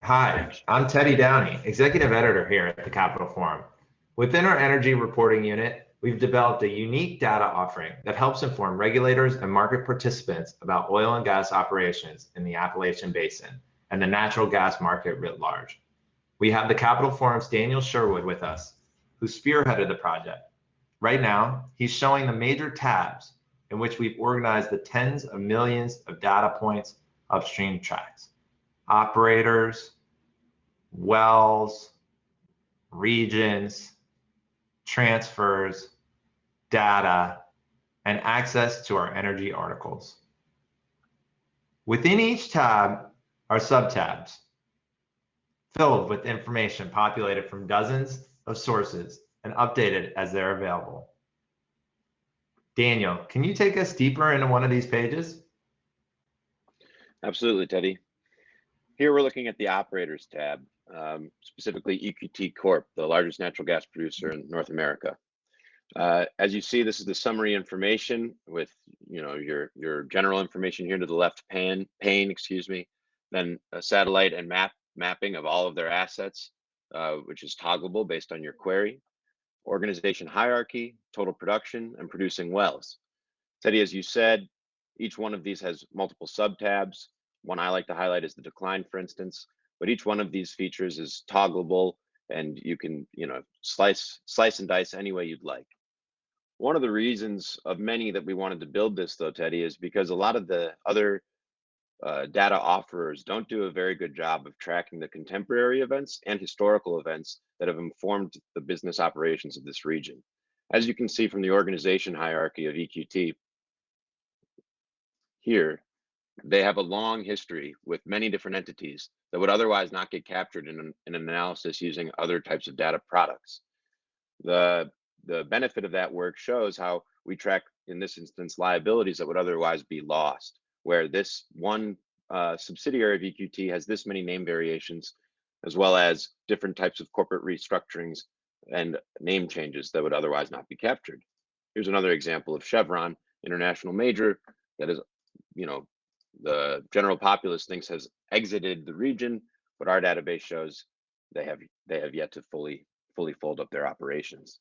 Hi, I'm Teddy Downey, Executive Editor here at the Capital Forum. Within our energy reporting unit, we've developed a unique data offering that helps inform regulators and market participants about oil and gas operations in the Appalachian Basin and the natural gas market writ large. We have the Capital Forum's Daniel Sherwood with us, who spearheaded the project. Right now, he's showing the major tabs in which we've organized the tens of millions of data points Upstream tracks. Operators, wells, regions, transfers, data, and access to our energy articles. Within each tab are subtabs filled with information populated from dozens of sources and updated as they're available. Daniel, can you take us deeper into one of these pages? Absolutely, Teddy. Here we're looking at the Operators tab, specifically EQT Corp, the largest natural gas producer in North America. As you see, this is the summary information with your general information here to the left pane, then a satellite and mapping of all of their assets, which is toggleable based on your query, organization hierarchy, total production, and producing wells. Teddy, as you said, each one of these has multiple subtabs. One I like to highlight is the decline, for instance, but each one of these features is toggleable and you can, slice and dice any way you'd like. One of the reasons of many that we wanted to build this though, Teddy, is because a lot of the other data offerers don't do a very good job of tracking the contemporary events and historical events that have informed the business operations of this region. As you can see from the organization hierarchy of EQT here, they have a long history with many different entities that would otherwise not get captured in an analysis using other types of data products. The benefit of that work shows how we track, in this instance, liabilities that would otherwise be lost, where this one subsidiary of EQT has this many name variations, as well as different types of corporate restructurings and name changes that would otherwise not be captured. Here's another example of Chevron, international major, that is, the general populace thinks has exited the region, but our database shows they have yet to fully fold up their operations.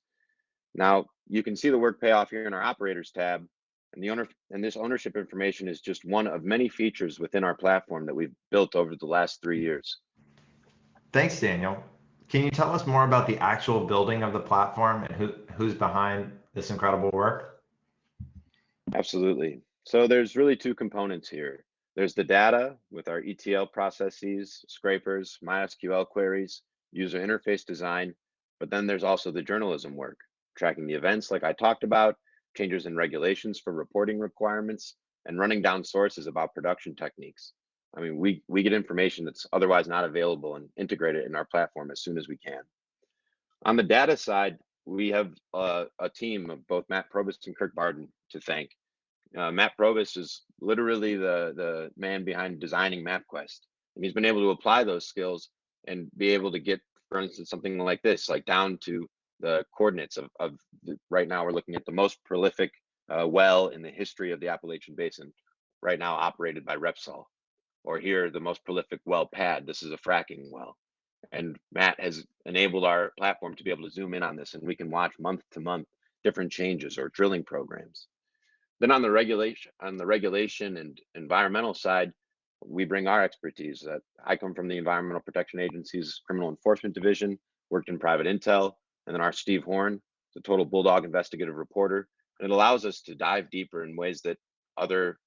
Now you can see the work pay off here in our Operators tab, and this ownership information is just one of many features within our platform that we've built over the last 3 years. Thanks, Daniel. Can you tell us more about the actual building of the platform and who's behind this incredible work? Absolutely. So there's really two components here. There's the data with our ETL processes, scrapers, MySQL queries, user interface design, but then there's also the journalism work, tracking the events like I talked about, changes in regulations for reporting requirements, and running down sources about production techniques. I mean, we get information that's otherwise not available and integrate it in our platform as soon as we can. On the data side, we have a team of both Matt Probst and Kirk Barden to thank. Matt Probst is literally the man behind designing MapQuest, and he's been able to apply those skills and be able to get, for instance, something like this, like down to the coordinates of right now we're looking at the most prolific well in the history of the Appalachian Basin, right now operated by Repsol, or here the most prolific well pad. This is a fracking well, and Matt has enabled our platform to be able to zoom in on this, and we can watch month to month different changes or drilling programs. Then on the regulation and environmental side, we bring our expertise. I come from the Environmental Protection Agency's Criminal Enforcement Division, worked in private intel, and then our Steve Horn, the total bulldog investigative reporter. And it allows us to dive deeper in ways that other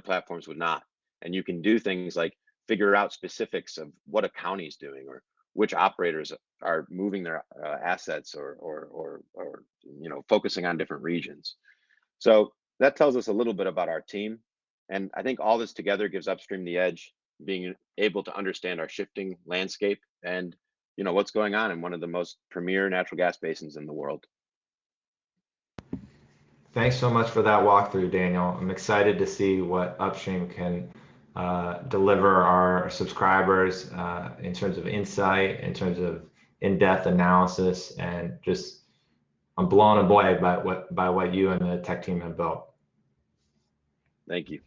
platforms would not. And you can do things like figure out specifics of what a county is doing, or which operators are moving their assets, or focusing on different regions. So that tells us a little bit about our team. And I think all this together gives Upstream the edge, being able to understand our shifting landscape and what's going on in one of the most premier natural gas basins in the world. Thanks so much for that walkthrough, Daniel. I'm excited to see what Upstream can deliver our subscribers in terms of insight, in terms of in-depth analysis, and just I'm blown away by what you and the tech team have built. Thank you.